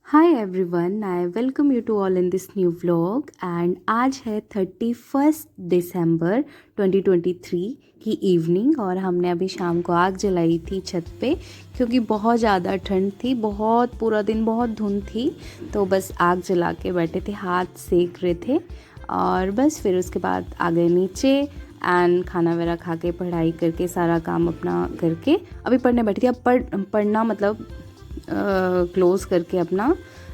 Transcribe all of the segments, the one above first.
Hi everyone, I welcome you to all in this new vlog. And आज है 31 दिसंबर 2023 की evening और हमने अभी शाम को आग जलाई थी छत पे, क्योंकि बहुत ज़्यादा ठंड थी। बहुत पूरा दिन बहुत धुंध थी, तो बस आग जला के बैठे थे, हाथ सेक रहे थे। और बस फिर उसके बाद आ गए नीचे एंड खाना वगैरह खा के पढ़ाई करके सारा काम अपना करके अभी पढ़ने बैठी थी। अब पढ़ना मतलब क्लोज़ करके अपना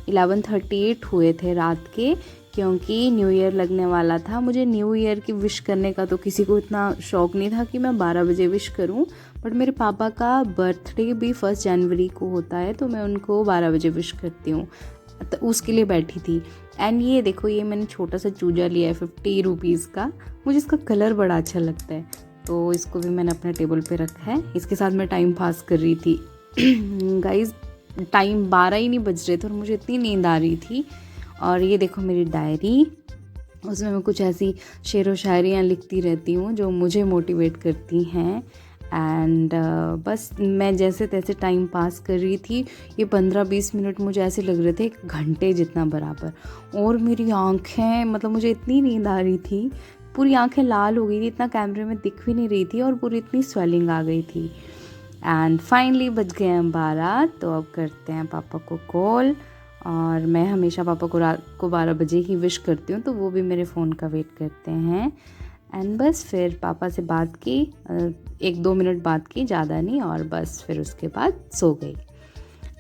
11:38 हुए थे रात के, क्योंकि न्यू ईयर लगने वाला था। मुझे न्यू ईयर की विश करने का तो किसी को इतना शौक़ नहीं था कि मैं 12 बजे विश करूं, बट मेरे पापा का बर्थडे भी 1 जनवरी को होता है, तो मैं उनको 12 बजे विश करती हूँ, तो उसके लिए बैठी थी। एंड ये देखो, ये मैंने छोटा सा चूजा लिया है 50 रुपीज़ का। मुझे इसका कलर बड़ा अच्छा लगता है, तो इसको भी मैंने अपने टेबल पे रखा है। इसके साथ मैं टाइम पास कर रही थी। गाइज, टाइम 12 ही नहीं बज रहे थे और मुझे इतनी नींद आ रही थी। और ये देखो मेरी डायरी, उसमें मैं कुछ ऐसी शेर व शायरियाँ लिखती रहती हूँ जो मुझे मोटिवेट करती हैं। एंड बस मैं जैसे तैसे टाइम पास कर रही थी। ये 15-20 मिनट मुझे ऐसे लग रहे थे 1 घंटे जितना बराबर। और मेरी आँखें, मतलब मुझे इतनी नींद आ रही थी, पूरी आँखें लाल हो गई थी, इतना कैमरे में दिख भी नहीं रही थी और पूरी इतनी स्वेलिंग आ गई थी। एंड फाइनली बज गए हैं 12, तो अब करते हैं पापा को कॉल। और मैं हमेशा पापा को रात को 12 बजे ही विश करती हूँ, तो वो भी मेरे फ़ोन का वेट करते हैं। एंड बस फिर पापा से बात की, 1-2 मिनट बात की, ज़्यादा नहीं, और बस फिर उसके बाद सो गई।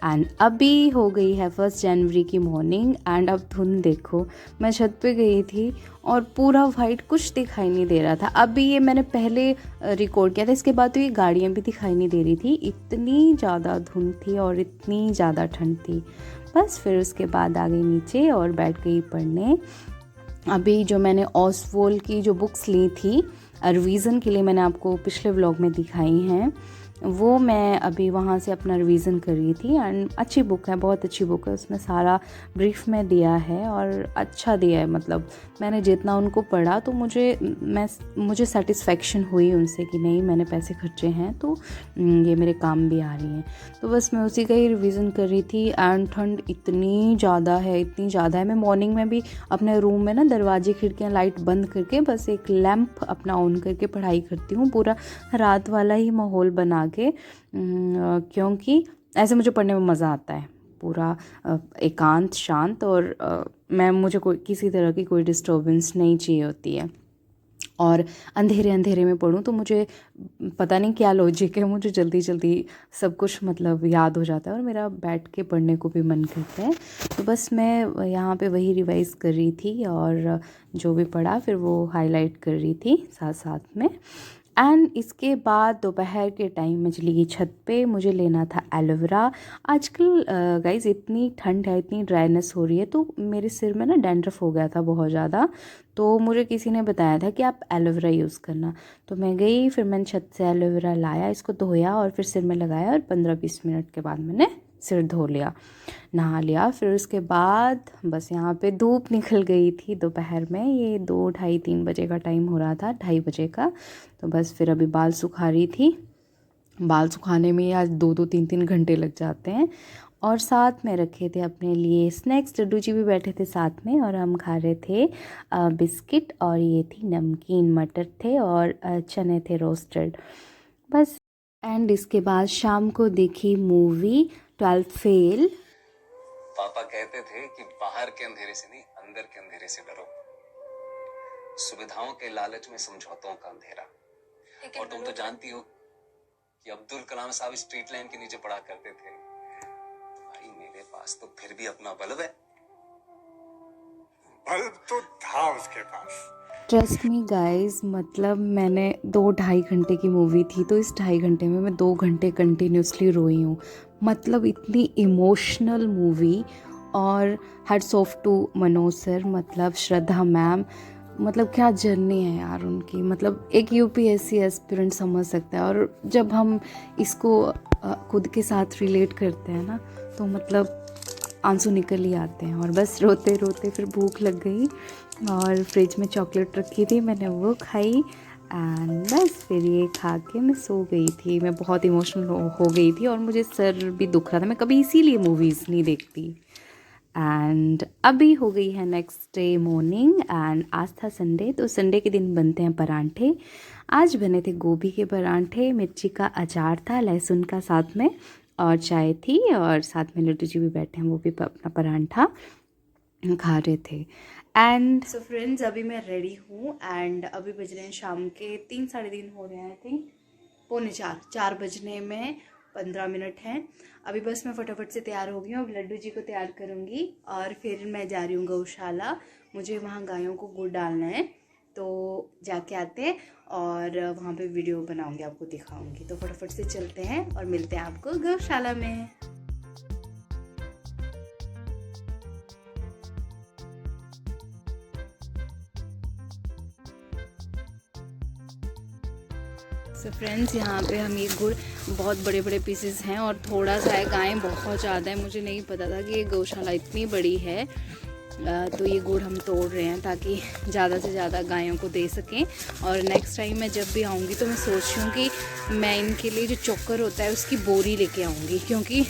एंड अभी हो गई है 1 जनवरी की मॉर्निंग। एंड अब धुंध देखो, मैं छत पे गई थी और पूरा वाइट, कुछ दिखाई नहीं दे रहा था। अभी ये मैंने पहले रिकॉर्ड किया था, इसके बाद तो ये गाड़ियाँ भी दिखाई नहीं दे रही थी, इतनी ज़्यादा धुंध थी और इतनी ज़्यादा ठंड थी। बस फिर उसके बाद आ गई नीचे और बैठ गई पढ़ने। अभी जो मैंने ऑसवोल की जो बुक्स ली थी रिवीज़न के लिए, मैंने आपको पिछले व्लॉग में दिखाई हैं, वो मैं अभी वहाँ से अपना रिवीज़न कर रही थी। एंड अच्छी बुक है, बहुत अच्छी बुक है, उसमें सारा ब्रीफ में दिया है और अच्छा दिया है। मतलब मैंने जितना उनको पढ़ा तो मुझे सेटिस्फेक्शन हुई उनसे कि नहीं, मैंने पैसे खर्चे हैं तो ये मेरे काम भी आ रही हैं। तो बस मैं उसी का ही रिवीज़न कर रही थी। एंड ठंड इतनी ज़्यादा है, इतनी ज़्यादा है। मैं मॉर्निंग में भी अपने रूम में ना दरवाजे खिड़कियाँ लाइट बंद करके बस एक लैंप अपना ऑन करके पढ़ाई करती हूँ, पूरा रात वाला ही माहौल बना के, क्योंकि ऐसे मुझे पढ़ने में मज़ा आता है। पूरा एकांत शांत, और मुझे कोई किसी तरह की कोई डिस्टर्बेंस नहीं चाहिए होती है। और अंधेरे अंधेरे में पढूं तो मुझे पता नहीं क्या लॉजिक है, मुझे जल्दी जल्दी सब कुछ मतलब याद हो जाता है और मेरा बैठ के पढ़ने को भी मन करता है। तो बस मैं यहाँ पे वही रिवाइज़ कर रही थी और जो भी पढ़ा फिर वो हाईलाइट कर रही थी साथ साथ में। एंड इसके बाद दोपहर के टाइम में चली गई छत पे, मुझे लेना था एलोवेरा। आजकल गाइज़ इतनी ठंड है, इतनी ड्राइनेस हो रही है, तो मेरे सिर में ना डैंड्रफ हो गया था बहुत ज़्यादा। तो मुझे किसी ने बताया था कि आप एलोवेरा यूज़ करना, तो मैं गई, फिर मैंने छत से एलोवेरा लाया, इसको धोया और फिर सिर में लगाया, और 15-20 मिनट के बाद मैंने सिर धो लिया, नहा लिया। फिर उसके बाद बस यहाँ पे धूप निकल गई थी दोपहर में, ये 2, ढाई, 3 बजे का टाइम हो रहा था, 2:30 बजे का। तो बस फिर अभी बाल सुखा रही थी। बाल सुखाने में आज 2-2, 3-3 घंटे लग जाते हैं। और साथ में रखे थे अपने लिए स्नैक्स, लड्डू जी भी बैठे थे साथ में, और हम खा रहे थे बिस्किट, और ये थी नमकीन, मटर थे और चने थे रोस्टेड, बस। एंड इसके बाद शाम को देखी मूवी 12th फेल। पापा कहते थे कि बाहर के अंधेरे से नहीं, अंदर के अंधेरे से डरो। सुविधाओं के लालच में समझौतों का अंधेरा। और तुम तो जानती हो कि अब्दुल कलाम साहब स्ट्रीट लाइन के नीचे पढ़ा करते थे। भाई मेरे पास तो फिर भी अपना बल्ब है। बल्ब तो था उसके पास। ट्रस्ट मी गाइज, मतलब मैंने 2-2.5 घंटे की मूवी थी, तो इस 2.5 घंटे में मैं 2 घंटे कंटिन्यूसली रोई हूँ। मतलब इतनी इमोशनल मूवी। और hats off to Manoj sir, मतलब श्रद्धा मैम, मतलब क्या जर्नी है यार उनकी। मतलब एक यूपीएससी एस्पिरेंट समझ सकता है, और जब हम इसको खुद के साथ रिलेट करते हैं ना, तो मतलब आंसू निकल ही आते हैं। और बस रोते रोते फिर भूख लग गई और फ्रिज में चॉकलेट रखी थी, मैंने वो खाई। एंड बस फिर ये खा के मैं सो गई थी। मैं बहुत इमोशनल हो गई थी और मुझे सर भी दुख रहा था। मैं कभी इसीलिए मूवीज़ नहीं देखती। एंड अभी हो गई है नेक्स्ट डे मॉर्निंग एंड आज था संडे, तो संडे के दिन बनते हैं परांठे। आज बने थे गोभी के परांठे, मिर्ची का अचार था, लहसुन का साथ में, और चाय थी, और साथ में लड्डू जी भी बैठे हैं, वो भी अपना परांठा खा रहे थे। एंड सो फ्रेंड्स, अभी मैं रेडी हूँ एंड अभी बज रहे हैं शाम के 3 साढ़े 3 हो रहे हैं, आई थिंक 3:45 बजने में 15 मिनट हैं। अभी बस मैं फटाफट से तैयार हो गई हूँ, अब लड्डू जी को तैयार करूँगी और फिर मैं जा रही हूँ गौशाला। मुझे वहाँ गायों को गुड़ डालना है, तो जाके आते हैं और वहाँ पे वीडियो बनाऊँगी, आपको दिखाऊँगी। तो फटाफट से चलते हैं और मिलते हैं आपको गौशाला में। सो फ्रेंड्स, यहाँ पे हम ये गुड़, बहुत बड़े बड़े पीसेस हैं और थोड़ा सा है, गायें बहुत ज़्यादा है, मुझे नहीं पता था कि ये गौशाला इतनी बड़ी है। तो ये गुड़ हम तोड़ रहे हैं ताकि ज़्यादा से ज़्यादा गायों को दे सकें। और नेक्स्ट टाइम मैं जब भी आऊँगी तो मैं सोच रही हूँ कि मैं इनके लिए जो चोकर होता है उसकी बोरी लेके आऊँगी, क्योंकि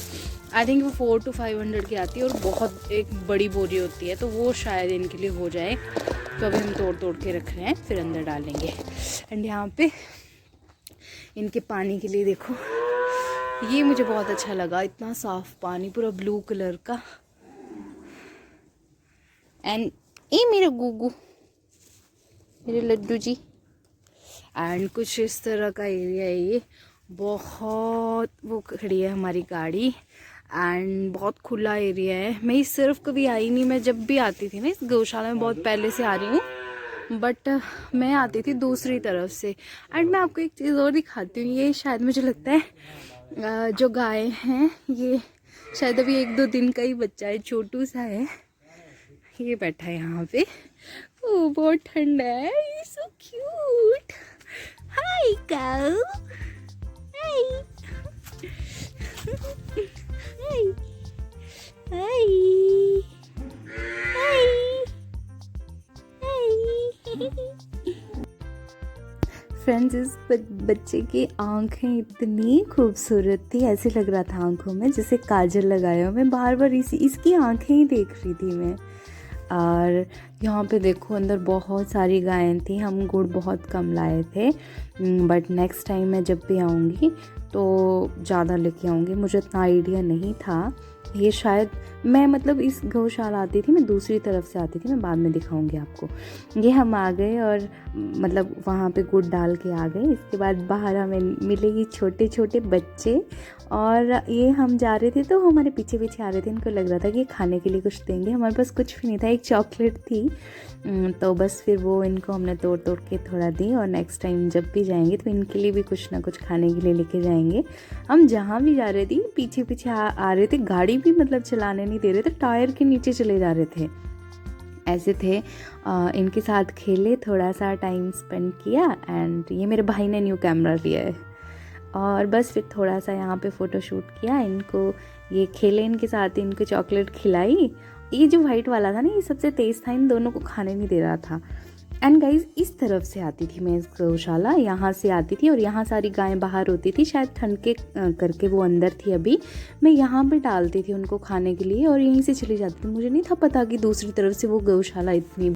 आई थिंक वो 400 to 500 की आती है और बहुत एक बड़ी बोरी होती है, तो वो शायद इनके लिए हो जाए। तो अभी हम तोड़ तोड़ के रख रहे हैं, फिर अंदर डालेंगे। एंड यहाँ पे इनके पानी के लिए देखो, ये मुझे बहुत अच्छा लगा, इतना साफ पानी, पूरा ब्लू कलर का। एंड ये मेरे गुगू, मेरे लड्डू जी। एंड कुछ इस तरह का एरिया है ये, बहुत वो खड़ी है हमारी गाड़ी एंड बहुत खुला एरिया है। मैं इस तरफ कभी आई नहीं, मैं जब भी आती थी ना इस गौशाला में, बहुत पहले से आ रही हूँ, बट मैं आती थी दूसरी तरफ से। एंड मैं आपको एक चीज़ और दिखाती हूँ, ये शायद मुझे लगता है जो गाय हैं ये शायद अभी 1-2 दिन का ही बच्चा है, छोटू सा है, ये बैठा है यहाँ पे। ओ बहुत ठंडा है, सो क्यूट। हाय काऊ, हाय हाय हाय फ्रेंड्स, इस बच्चे की आंखें इतनी खूबसूरत थी, ऐसे लग रहा था आंखों में जैसे काजल लगाया हो। मैं बार बार इसकी आंखें ही देख रही थी मैं। और यहाँ पे देखो अंदर बहुत सारी गायें थी, हम गुड़ बहुत कम लाए थे, बट नेक्स्ट टाइम मैं जब भी आऊँगी तो ज़्यादा लेके आऊँगी। मुझे इतना आइडिया नहीं था, ये शायद मैं मतलब इस गौशाला आती थी, मैं दूसरी तरफ से आती थी, मैं बाद में दिखाऊंगी आपको। ये हम आ गए और मतलब वहाँ पे गुड़ डाल के आ गए। इसके बाद बाहर हमें मिलेगी छोटे छोटे बच्चे, और ये हम जा रहे थे तो हमारे पीछे पीछे आ रहे थे। इनको लग रहा था कि खाने के लिए कुछ देंगे, हमारे पास कुछ भी नहीं था, एक चॉकलेट थी, तो बस फिर वो इनको हमने तोड़ तोड़ के थोड़ा दी। और नेक्स्ट टाइम जब भी जाएंगे तो इनके लिए भी कुछ ना कुछ खाने के लिए लेके जाएंगे। हम जहाँ भी जा रहे थे पीछे पीछे आ रहे थे, गाड़ी भी मतलब चलाने नहीं दे रहे थे, टायर के नीचे चले जा रहे थे, ऐसे थे। इनके साथ खेले, थोड़ा सा टाइम स्पेंड किया। एंड ये मेरे भाई ने न्यू कैमरा लिया है, और बस फिर थोड़ा सा यहाँ पे फ़ोटो शूट किया। इनको ये खेले, इनके साथ इनको चॉकलेट खिलाई। ये जो वाइट वाला था ना, ये सबसे तेज़ था, इन दोनों को खाने नहीं दे रहा था। एंड गाइज, इस तरफ से आती थी मैं इस गौशाला, यहाँ से आती थी, और यहाँ सारी गायें बाहर होती थी, शायद ठंड के करके वो अंदर थी। अभी मैं यहाँ पे डालती थी उनको खाने के लिए और यहीं से चली जाती थी। मुझे नहीं था पता कि दूसरी तरफ से वो गौशाला इतनी